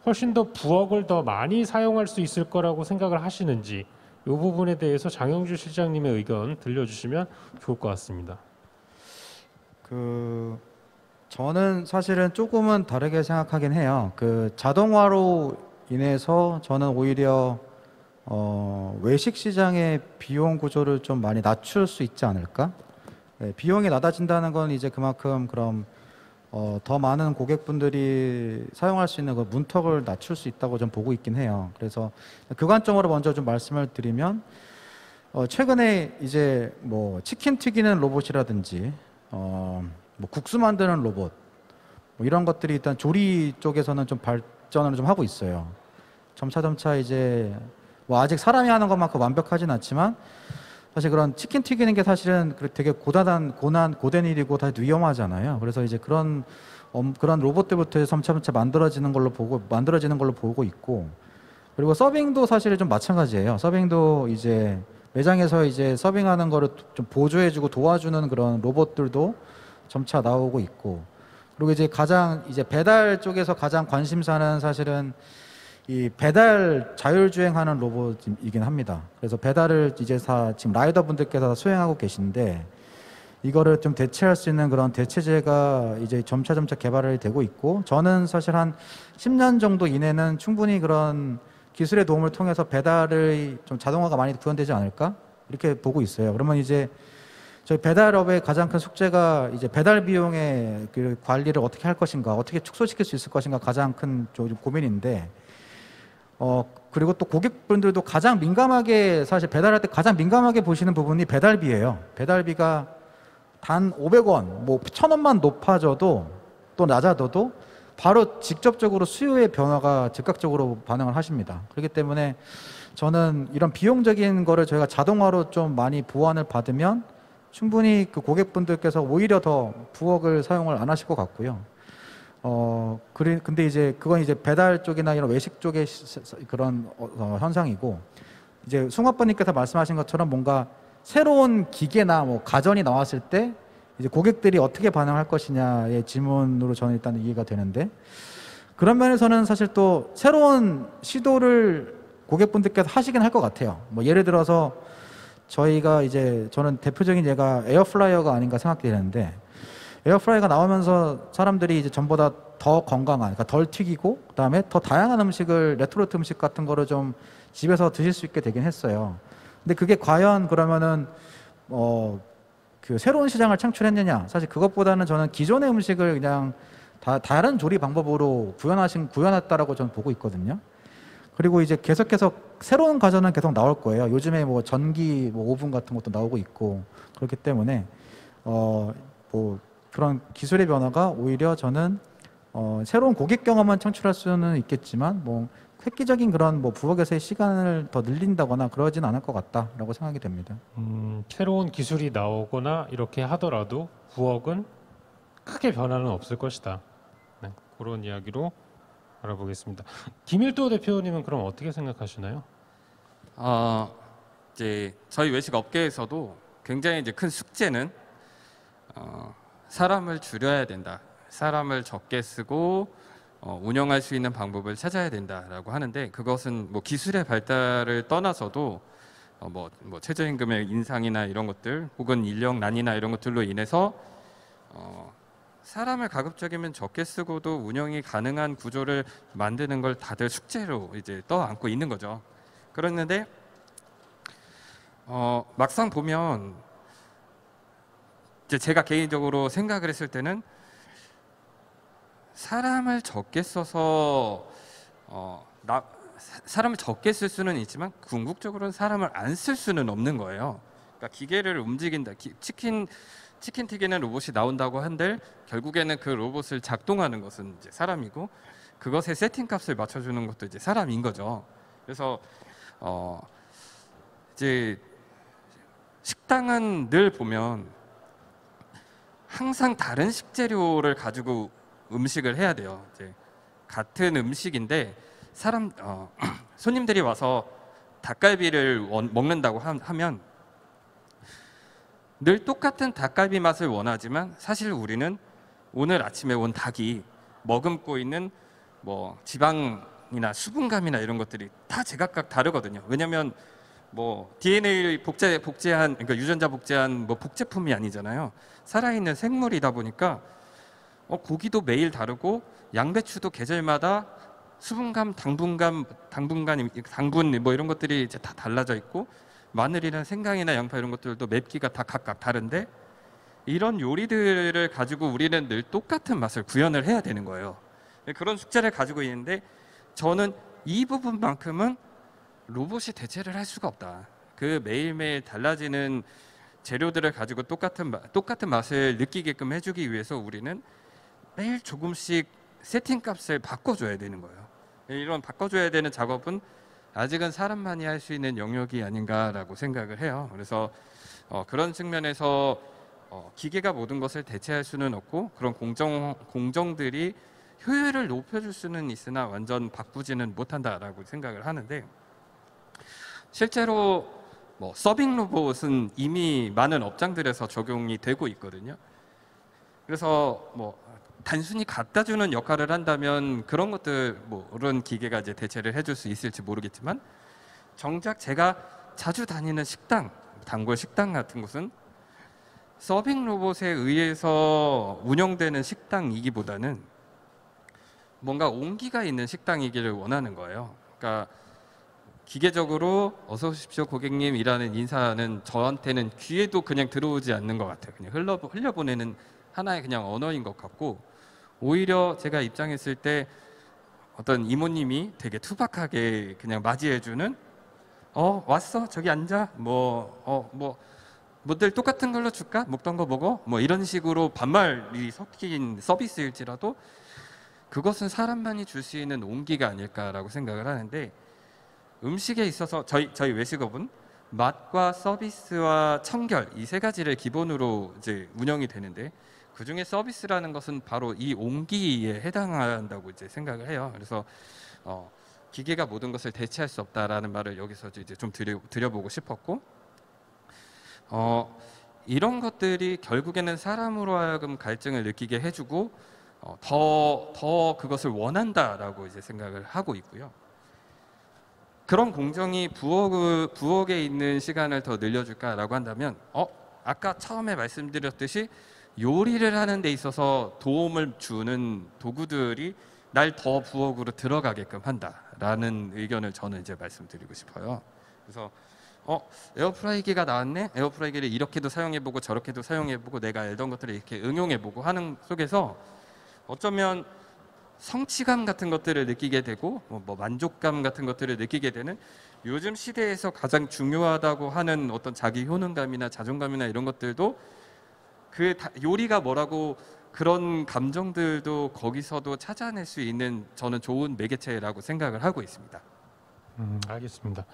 훨씬 더 부엌을 더 많이 사용할 수 있을 거라고 생각을 하시는지, 이 부분에 대해서 장영주 실장님의 의견 들려주시면 좋을 것 같습니다. 저는 사실은 조금은 다르게 생각하긴 해요. 자동화로 인해서 저는 오히려 외식 시장의 비용 구조를 좀 많이 낮출 수 있지 않을까? 네, 비용이 낮아진다는 건 이제 그만큼 그럼 더 많은 고객분들이 사용할 수 있는 그 문턱을 낮출 수 있다고 좀 보고 있긴 해요. 그래서 그 관점으로 먼저 좀 말씀을 드리면, 최근에 이제 뭐 치킨 튀기는 로봇이라든지 뭐 국수 만드는 로봇, 뭐 이런 것들이 일단 조리 쪽에서는 좀 발전을 좀 하고 있어요. 점차 이제 뭐 아직 사람이 하는 것만큼 완벽하진 않지만, 사실 그런 치킨 튀기는 게 사실은 되게 고된 일이고 다 위험하잖아요. 그래서 이제 그런 로봇들부터 점차 만들어지는 걸로 보고 있고, 그리고 서빙도 사실 좀 마찬가지예요. 서빙도 이제 매장에서 이제 서빙하는 거를 좀 보조해주고 도와주는 그런 로봇들도 점차 나오고 있고, 그리고 이제 가장 이제 배달 쪽에서 가장 관심사는 사실은 이 배달 자율주행하는 로봇이긴 합니다. 그래서 배달을 이제 다 지금 라이더분들께서 다 수행하고 계신데, 이거를 좀 대체할 수 있는 그런 대체제가 이제 점차 개발이 되고 있고, 저는 사실 한 10년 정도 이내는 충분히 그런 기술의 도움을 통해서 배달의 좀 자동화가 많이 구현되지 않을까 이렇게 보고 있어요. 그러면 이제 저희 배달업의 가장 큰 숙제가 이제 배달 비용의 그 관리를 어떻게 할 것인가, 어떻게 축소시킬 수 있을 것인가 가장 큰 좀 고민인데, 그리고 또 고객분들도 가장 민감하게, 사실 배달할 때 가장 민감하게 보시는 부분이 배달비예요. 배달비가 단 500원, 뭐 1,000원만 높아져도 또 낮아져도 바로 직접적으로 수요의 변화가 즉각적으로 반응을 하십니다. 그렇기 때문에 저는 이런 비용적인 거를 저희가 자동화로 좀 많이 보완을 받으면 충분히 그 고객분들께서 오히려 더 부엌을 사용을 안 하실 것 같고요. 근데 이제 그건 이제 배달 쪽이나 이런 외식 쪽의 그런 현상이고, 이제 숭아빠님께서 말씀하신 것처럼 뭔가 새로운 기계나 뭐 가전이 나왔을 때 이제 고객들이 어떻게 반응할 것이냐의 질문으로 저는 일단 이해가 되는데, 그런 면에서는 사실 또 새로운 시도를 고객분들께서 하시긴 할 것 같아요. 뭐 예를 들어서 저희가 이제, 저는 대표적인 예가 에어프라이어가 아닌가 생각되는데, 에어프라이어가 나오면서 사람들이 이제 전보다 더 건강한, 그러니까 덜 튀기고 그다음에 더 다양한 음식을, 레토르트 음식 같은 거를 좀 집에서 드실 수 있게 되긴 했어요. 근데 그게 과연 그러면은 그 새로운 시장을 창출했느냐? 사실 그것보다는 저는 기존의 음식을 그냥 다른 조리 방법으로 구현했다라고 저는 보고 있거든요. 그리고 이제 계속해서 새로운 가전은 계속 나올 거예요. 요즘에 뭐 전기 뭐 오븐 같은 것도 나오고 있고, 그렇기 때문에 뭐 그런 기술의 변화가 오히려 저는 새로운 고객 경험만 창출할 수는 있겠지만, 뭐 획기적인 그런 뭐 부엌에서의 시간을 더 늘린다거나 그러진 않을 것 같다라고 생각이 됩니다. 새로운 기술이 나오거나 이렇게 하더라도 부엌은 크게 변화는 없을 것이다. 네, 그런 이야기로 알아보겠습니다. 김일도 대표님은 그럼 어떻게 생각하시나요? 이제 저희 외식 업계에서도 굉장히 이제 큰 숙제는 사람을 줄여야 된다. 사람을 적게 쓰고 운영할 수 있는 방법을 찾아야 된다라고 하는데, 그것은 뭐 기술의 발달을 떠나서도 뭐 최저임금의 인상이나 이런 것들, 혹은 인력난이나 이런 것들로 인해서 사람을 가급적이면 적게 쓰고도 운영이 가능한 구조를 만드는 걸 다들 숙제로 이제 떠안고 있는 거죠. 그랬는데 막상 보면 이제 제가 개인적으로 생각을 했을 때는, 사람을 적게 써서 사람을 적게 쓸 수는 있지만 궁극적으로는 사람을 안 쓸 수는 없는 거예요. 그러니까 기계를 움직인다, 치킨 튀기는 로봇이 나온다고 한들 결국에는 그 로봇을 작동하는 것은 이제 사람이고, 그것의 세팅값을 맞춰주는 것도 이제 사람인 거죠. 그래서 이제 식당은 늘 보면 항상 다른 식재료를 가지고 음식을 해야 돼요. 이제 같은 음식인데 손님들이 와서 닭갈비를 먹는다고 하면 늘 똑같은 닭갈비 맛을 원하지만, 사실 우리는 오늘 아침에 온 닭이 머금고 있는 뭐 지방이나 수분감이나 이런 것들이 다 제각각 다르거든요. 왜냐하면 뭐 DNA 복제한, 그러니까 유전자 복제한 뭐 복제품이 아니잖아요. 살아있는 생물이다 보니까 고기도 매일 다르고, 양배추도 계절마다 수분감, 당분 뭐 이런 것들이 이제 다 달라져 있고, 마늘이나 생강이나 양파 이런 것들도 맵기가 다 각각 다른데, 이런 요리들을 가지고 우리는 늘 똑같은 맛을 구현을 해야 되는 거예요. 그런 숙제를 가지고 있는데, 저는 이 부분만큼은 로봇이 대체를 할 수가 없다. 그 매일매일 달라지는 재료들을 가지고 똑같은 맛을 느끼게끔 해주기 위해서 우리는 매일 조금씩 세팅값을 바꿔줘야 되는 거예요. 이런 바꿔줘야 되는 작업은 아직은 사람만이 할 수 있는 영역이 아닌가라고 생각을 해요. 그래서 그런 측면에서 기계가 모든 것을 대체할 수는 없고, 그런 공정들이 효율을 높여줄 수는 있으나 완전 바꾸지는 못한다라고 생각을 하는데, 실제로 뭐 서빙 로봇은 이미 많은 업장들에서 적용이 되고 있거든요. 그래서 뭐 단순히 갖다 주는 역할을 한다면 그런 것들 뭐 그런 기계가 이제 대체를 해줄 수 있을지 모르겠지만 정작 제가 자주 다니는 식당, 단골 식당 같은 곳은 서빙 로봇에 의해서 운영되는 식당이기보다는 뭔가 온기가 있는 식당이기를 원하는 거예요. 그러니까 기계적으로 어서 오십시오 고객님이라는 인사는 저한테는 귀에도 그냥 들어오지 않는 것 같아요. 그냥 흘려보내는 하나의 그냥 언어인 것 같고 오히려 제가 입장했을 때 어떤 이모님이 되게 투박하게 그냥 맞이해주는 왔어 저기 앉아 뭐 모델 똑같은 걸로 줄까 먹던 거 먹어 뭐 이런 식으로 반말이 섞인 서비스일지라도 그것은 사람만이 줄 수 있는 온기가 아닐까라고 생각을 하는데 음식에 있어서 저희 외식업은 맛과 서비스와 청결 이 세 가지를 기본으로 이제 운영이 되는데 그 중에 서비스라는 것은 바로 이 온기에 해당한다고 이제 생각을 해요. 그래서 기계가 모든 것을 대체할 수 없다라는 말을 여기서 이제 좀 드려보고 싶었고 이런 것들이 결국에는 사람으로 하여금 갈증을 느끼게 해주고 더 그것을 원한다라고 이제 생각을 하고 있고요. 그런 공정이 부엌에 있는 시간을 더 늘려줄까라고 한다면 아까 처음에 말씀드렸듯이 요리를 하는 데 있어서 도움을 주는 도구들이 날 더 부엌으로 들어가게끔 한다라는 의견을 저는 이제 말씀드리고 싶어요. 그래서 에어프라이기가 나왔네. 에어프라이기를 이렇게도 사용해보고 저렇게도 사용해보고 내가 알던 것들을 이렇게 응용해보고 하는 속에서 어쩌면 성취감 같은 것들을 느끼게 되고 뭐 만족감 같은 것들을 느끼게 되는 요즘 시대에서 가장 중요하다고 하는 어떤 자기 효능감이나 자존감이나 이런 것들도 요리가 뭐라고 그런 감정들도 거기서도 찾아낼 수 있는 저는 좋은 매개체라고 생각을 하고 있습니다. 알겠습니다.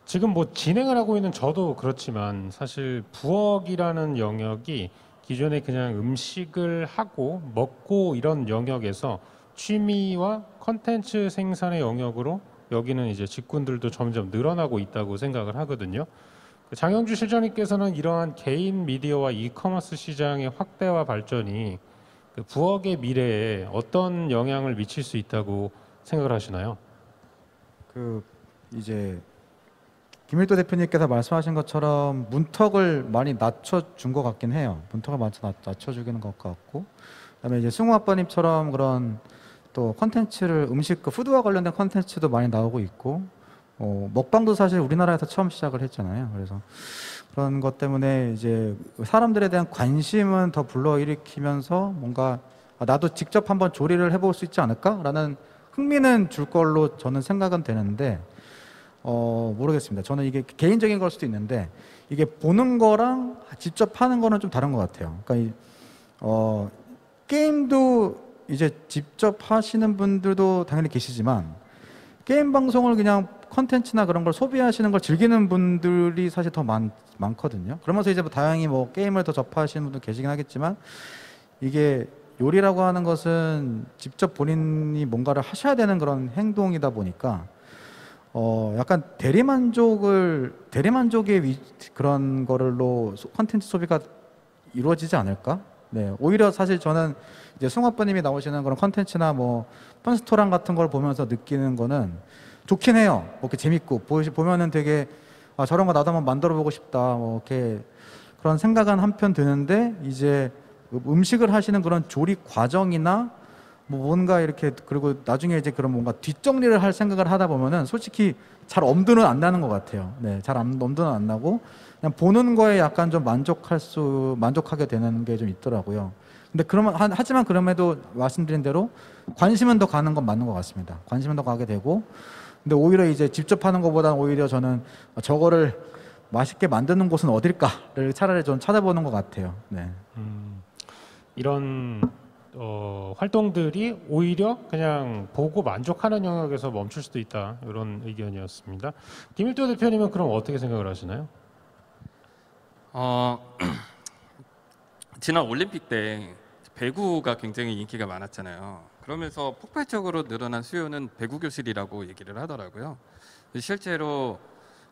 지금 뭐 진행을 하고 있는 저도 그렇지만 사실 부엌이라는 영역이 기존에 그냥 음식을 하고 먹고 이런 영역에서 취미와 컨텐츠 생산의 영역으로 여기는 이제 직군들도 점점 늘어나고 있다고 생각을 하거든요. 장영주 실장님께서는 이러한 개인 미디어와 이커머스 시장의 확대와 발전이 그 부엌의 미래에 어떤 영향을 미칠 수 있다고 생각을 하시나요? 이제 김일도 대표님께서 말씀하신 것처럼 문턱을 많이 낮춰준 것 같긴 해요. 문턱을 많이 낮춰주기는 것 같고, 그다음에 이제 승우 아빠님처럼 그런 또 컨텐츠를 음식 푸드와 관련된 컨텐츠도 많이 나오고 있고, 먹방도 사실 우리나라에서 처음 시작을 했잖아요. 그래서 그런 것 때문에 이제 사람들에 대한 관심은 더 불러일으키면서 뭔가 나도 직접 한번 조리를 해볼 수 있지 않을까라는 흥미는 줄 걸로 저는 생각은 되는데. 모르겠습니다. 저는 이게 개인적인 걸 수도 있는데 이게 보는 거랑 직접 하는 거는 좀 다른 것 같아요. 그러니까 게임도 이제 직접 하시는 분들도 당연히 계시지만 게임 방송을 그냥 컨텐츠나 그런 걸 소비하시는 걸 즐기는 분들이 사실 더 많거든요. 그러면서 이제 뭐 다양히 뭐 게임을 더 접하시는 분도 계시긴 하겠지만 이게 요리라고 하는 것은 직접 본인이 뭔가를 하셔야 되는 그런 행동이다 보니까 약간 대리만족의 그런 거를로 컨텐츠 소비가 이루어지지 않을까? 네, 오히려 사실 저는 이제 승우 아빠님이 나오시는 그런 컨텐츠나 뭐 펀스토랑 같은 걸 보면서 느끼는 거는 좋긴 해요. 뭐 이렇게 재밌고 보면은 되게 저런 거 나도 한번 만들어 보고 싶다. 뭐 이렇게 그런 생각은 한편 드는데 이제 음식을 하시는 그런 조리 과정이나 뭐 뭔가 이렇게 그리고 나중에 이제 그런 뭔가 뒷정리를 할 생각을 하다 보면은 솔직히 잘 엄두는 안 나는 것 같아요. 네, 엄두는 안 나고 그냥 보는 거에 약간 좀 만족하게 되는 게 좀 있더라고요. 근데 하지만 그럼에도 말씀드린 대로 관심은 더 가는 건 맞는 것 같습니다. 관심은 더 가게 되고, 근데 오히려 이제 직접 하는 것보다는 오히려 저는 저거를 맛있게 만드는 곳은 어딜까를 차라리 좀 찾아보는 것 같아요. 네. 이런 활동들이 오히려 그냥 보고 만족하는 영역에서 멈출 수도 있다, 이런 의견이었습니다. 김일도 대표님은 그럼 어떻게 생각을 하시나요? 지난 올림픽 때 배구가 굉장히 인기가 많았잖아요. 그러면서 폭발적으로 늘어난 수요는 배구 교실이라고 얘기를 하더라고요. 실제로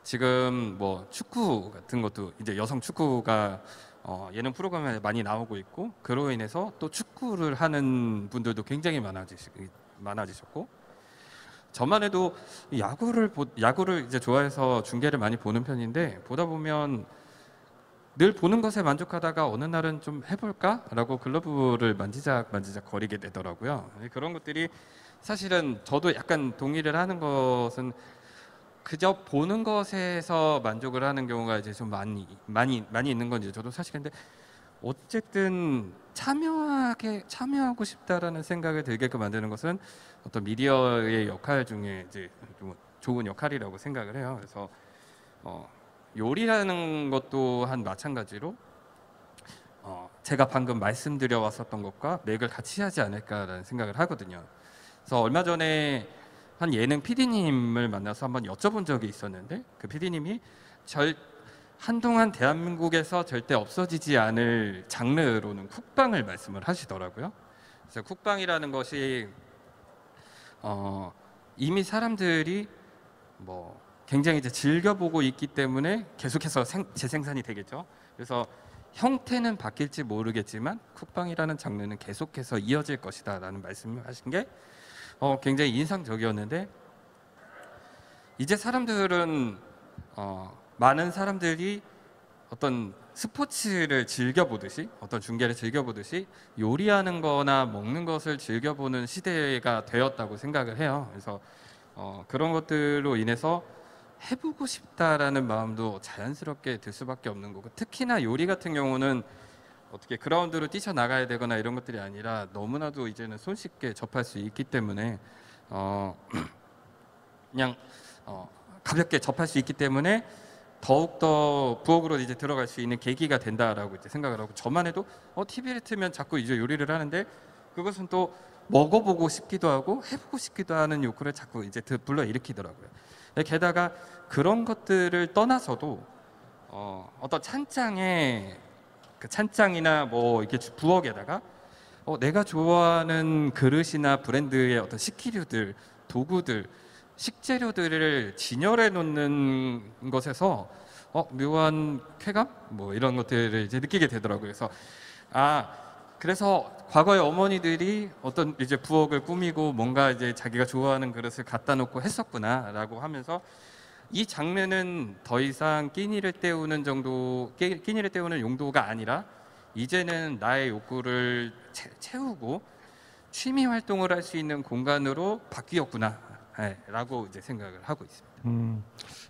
지금 뭐 축구 같은 것도 이제 여성 축구가 예능 프로그램에 많이 나오고 있고 그로 인해서 또 축구를 하는 분들도 굉장히 많아지셨고 저만 해도 이 야구를 이제 좋아해서 중계를 많이 보는 편인데 보다 보면 늘 보는 것에 만족하다가 어느 날은 좀 해볼까라고 글러브를 만지작 거리게 되더라고요. 그런 것들이 사실은 저도 약간 동의를 하는 것은 그저 보는 것에서 만족을 하는 경우가 이제 좀 많이 있는 건지 저도 사실 근데 어쨌든 참여하고 싶다라는 생각을 들게끔 만드는 것은 어떤 미디어의 역할 중에 이제 좀 좋은 역할이라고 생각을 해요. 그래서 요리라는 것 또한 마찬가지로 제가 방금 말씀드려 왔었던 것과 맥을 같이 하지 않을까라는 생각을 하거든요. 그래서 얼마 전에 한 예능 PD님을 만나서 한번 여쭤본 적이 있었는데 그 PD님이 한동안 대한민국에서 절대 없어지지 않을 장르로는 쿡방을 말씀을 하시더라고요. 그래서 쿡방이라는 것이 이미 사람들이 뭐 굉장히 이제 즐겨보고 있기 때문에 계속해서 재생산이 되겠죠. 그래서 형태는 바뀔지 모르겠지만 쿡방이라는 장르는 계속해서 이어질 것이다라는 말씀을 하신 게 굉장히 인상적이었는데 이제 사람들은 많은 사람들이 어떤 스포츠를 즐겨보듯이 어떤 중계를 즐겨보듯이 요리하는 거나 먹는 것을 즐겨보는 시대가 되었다고 생각을 해요. 그래서 그런 것들로 인해서 해보고 싶다라는 마음도 자연스럽게 들 수밖에 없는 거고 특히나 요리 같은 경우는 어떻게 그라운드로 뛰쳐나가야 되거나 이런 것들이 아니라 너무나도 이제는 손쉽게 접할 수 있기 때문에 그냥 가볍게 접할 수 있기 때문에 더욱더 부엌으로 이제 들어갈 수 있는 계기가 된다라고 이제 생각을 하고 저만 해도 TV를 틀면 자꾸 이제 요리를 하는데 그것은 또 먹어보고 싶기도 하고 해보고 싶기도 하는 욕구를 자꾸 이제 불러일으키더라고요. 게다가 그런 것들을 떠나서도 어떤 찬장이나 뭐 이렇게 부엌에다가 내가 좋아하는 그릇이나 브랜드의 어떤 식기류들, 도구들, 식재료들을 진열해 놓는 것에서 묘한 쾌감 뭐 이런 것들을 이제 느끼게 되더라고요. 그래서 그래서 과거의 어머니들이 어떤 이제 부엌을 꾸미고 뭔가 이제 자기가 좋아하는 그릇을 갖다 놓고 했었구나라고 하면서 이 장르는 더 이상 끼니를 때우는 용도가 아니라 이제는 나의 욕구를 채우고 취미 활동을 할 수 있는 공간으로 바뀌었구나라고 이제 생각을 하고 있습니다.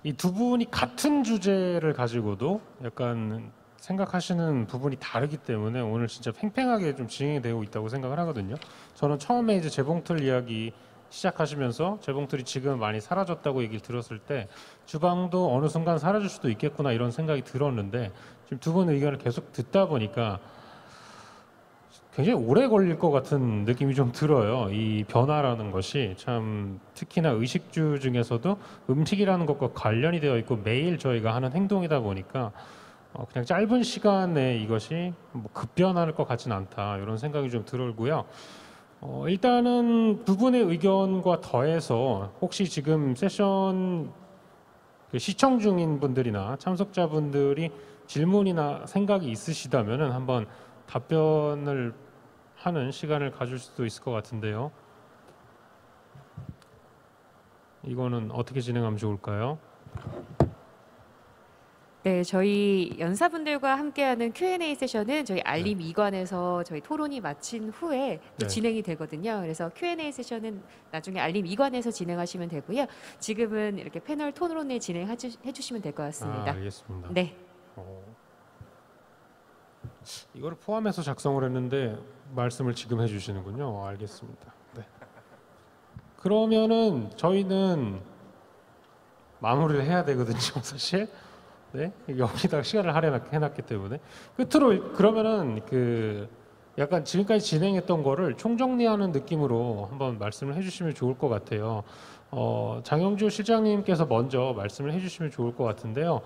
이 두 분이 같은 주제를 가지고도 약간 생각하시는 부분이 다르기 때문에 오늘 진짜 팽팽하게 좀 진행이 되고 있다고 생각을 하거든요. 저는 처음에 이제 재봉틀 이야기 시작하시면서 재봉틀이 지금 많이 사라졌다고 얘기를 들었을 때 주방도 어느 순간 사라질 수도 있겠구나 이런 생각이 들었는데 지금 두 분의 의견을 계속 듣다 보니까 굉장히 오래 걸릴 것 같은 느낌이 좀 들어요. 이 변화라는 것이 참 특히나 의식주 중에서도 음식이라는 것과 관련이 되어 있고 매일 저희가 하는 행동이다 보니까 그냥 짧은 시간에 이것이 뭐 급변할 것 같지는 않다 이런 생각이 좀 들고요. 일단은 두 분의 의견과 더해서 혹시 지금 세션 시청 중인 분들이나 참석자분들이 질문이나 생각이 있으시다면은 한번 답변을 하는 시간을 가질 수도 있을 것 같은데요. 이거는 어떻게 진행하면 좋을까요? 네, 저희 연사분들과 함께하는 Q&A 세션은 저희 알림 2관에서 저희 토론이 마친 후에 또 네. 진행이 되거든요. 그래서 Q&A 세션은 나중에 알림 2관에서 진행하시면 되고요. 지금은 이렇게 패널 토론을 진행해 주시면 될 것 같습니다. 알겠습니다. 네. 이거를 포함해서 작성을 했는데 말씀을 지금 해주시는군요. 알겠습니다. 네. 그러면은 저희는 마무리를 해야 되거든요, 사실. 네, 여기다가 시간을 할애해놨기 때문에 끝으로 그러면은 약간 지금까지 진행했던 거를 총정리하는 느낌으로 한번 말씀을 해주시면 좋을 것 같아요. 장영주 실장님께서 먼저 말씀을 해주시면 좋을 것 같은데요.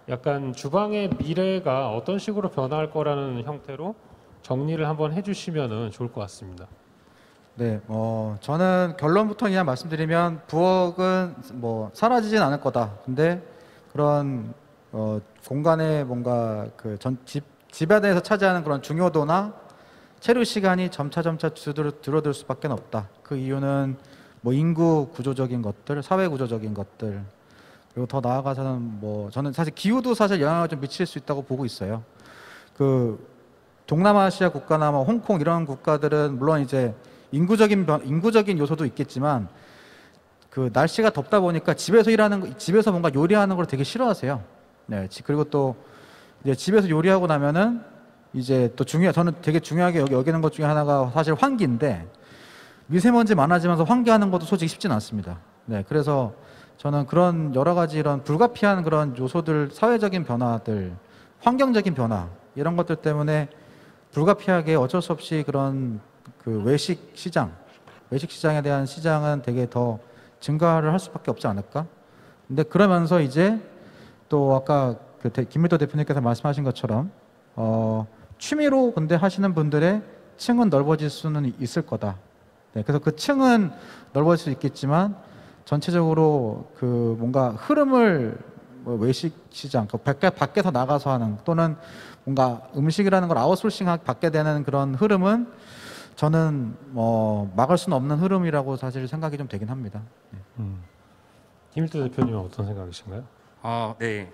약간 주방의 미래가 어떤 식으로 변화할 거라는 형태로 정리를 한번 해주시면은 좋을 것 같습니다. 네, 저는 결론부터 그냥 말씀드리면 부엌은 뭐 사라지진 않을 거다. 근데 그런 공간의 뭔가 그 집에 대해서 차지하는 그런 중요도나 체류 시간이 점차 줄어들 수밖에 없다. 그 이유는 뭐 인구 구조적인 것들, 사회 구조적인 것들, 그리고 더 나아가서는 뭐 저는 사실 기후도 사실 영향을 좀 미칠 수 있다고 보고 있어요. 그 동남아시아 국가나 뭐 홍콩 이런 국가들은 물론 이제 인구적인 요소도 있겠지만 그 날씨가 덥다 보니까 집에서 뭔가 요리하는 걸 되게 싫어하세요. 네, 그리고 또 이제 집에서 요리하고 나면은 이제 또 저는 되게 중요하게 여기는 것 중에 하나가 사실 환기인데 미세먼지 많아지면서 환기하는 것도 솔직히 쉽지는 않습니다. 네, 그래서 저는 그런 여러 가지 이런 불가피한 그런 요소들, 사회적인 변화들, 환경적인 변화 이런 것들 때문에 불가피하게 어쩔 수 없이 그런 그 외식 시장에 대한 시장은 되게 더 증가를 할 수밖에 없지 않을까? 근데 그러면서 이제 또 아까 그 김일도 대표님께서 말씀하신 것처럼 취미로 근데 하시는 분들의 층은 넓어질 수는 있을 거다. 네, 그래서 그 층은 넓어질 수 있겠지만 전체적으로 그 뭔가 흐름을 뭐 외식 시장, 밖에서 나가서 하는 또는 뭔가 음식이라는 걸 아웃소싱 받게 되는 그런 흐름은 저는 막을 수는 없는 흐름이라고 사실 생각이 좀 되긴 합니다. 네. 김일도 대표님은 어떤 생각이신가요? 네.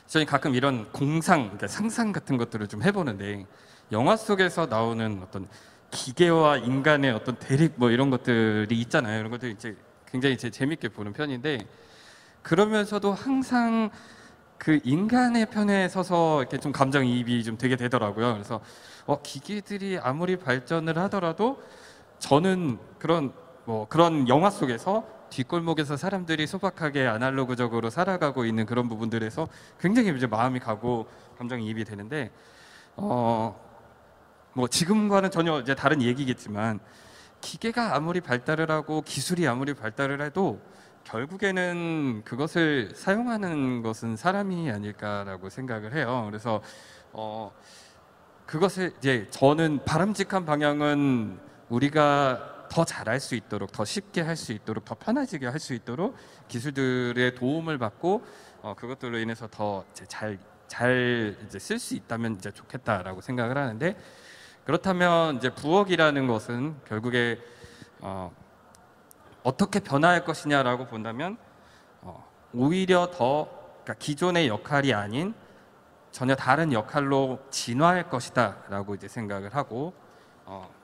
저희 가끔 이런 그러니까 상상 같은 것들을 좀 해보는데 영화 속에서 나오는 어떤 기계와 인간의 어떤 대립 뭐 이런 것들이 있잖아요. 이런 것들이 이제 굉장히 재밌게 보는 편인데 그러면서도 항상 그 인간의 편에 서서 이렇게 좀 감정이입이 좀 되게 되더라고요. 그래서 기계들이 아무리 발전을 하더라도 저는 그런 영화 속에서 뒷골목에서 사람들이 소박하게 아날로그적으로 살아가고 있는 그런 부분들에서 굉장히 이제 마음이 가고 감정이입이 되는데 뭐 지금과는 전혀 이제 다른 얘기겠지만 기계가 아무리 발달을 하고 기술이 아무리 발달을 해도 결국에는 그것을 사용하는 것은 사람이 아닐까라고 생각을 해요. 그래서 그것을 이제 저는 바람직한 방향은 우리가 더 잘할 수 있도록, 더 쉽게 할 수 있도록, 더 편해지게 할 수 있도록 기술들의 도움을 받고 그것들로 인해서 더 잘 쓸 수 있다면 이제 좋겠다라고 생각을 하는데 그렇다면 이제 부엌이라는 것은 결국에 어떻게 변화할 것이냐라고 본다면 오히려 그러니까 기존의 역할이 아닌 전혀 다른 역할로 진화할 것이다라고 이제 생각을 하고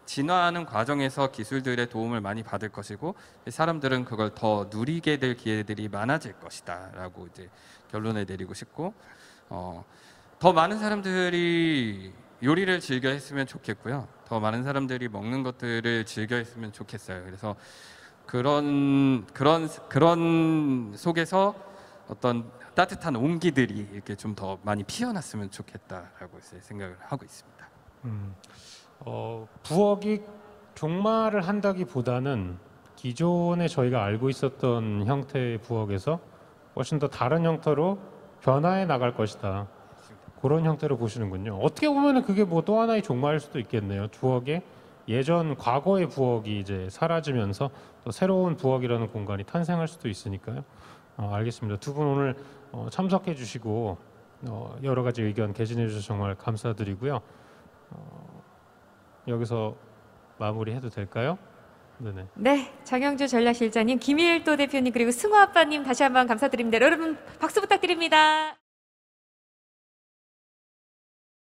진화하는 과정에서 기술들의 도움을 많이 받을 것이고 사람들은 그걸 더 누리게 될 기회들이 많아질 것이다라고 이제 결론을 내리고 싶고 더 많은 사람들이 요리를 즐겨 했으면 좋겠고요. 더 많은 사람들이 먹는 것들을 즐겨 했으면 좋겠어요. 그래서 그런 속에서 어떤 따뜻한 온기들이 이렇게 좀 더 많이 피어났으면 좋겠다라고 생각을 하고 있습니다. 부엌이 종말을 한다기보다는 기존에 저희가 알고 있었던 형태의 부엌에서 훨씬 더 다른 형태로 변화해 나갈 것이다. 그런 형태로 보시는군요. 어떻게 보면은 그게 뭐 또 하나의 종말일 수도 있겠네요. 부엌의 과거의 부엌이 이제 사라지면서 또 새로운 부엌이라는 공간이 탄생할 수도 있으니까요. 알겠습니다. 두 분 오늘 참석해 주시고 여러 가지 의견 개진해 주셔서 정말 감사드리고요. 여기서 마무리해도 될까요? 네네. 네, 장영주 전략실장님, 김일도 대표님 그리고 승호 아빠님 다시 한번 감사드립니다. 여러분 박수 부탁드립니다.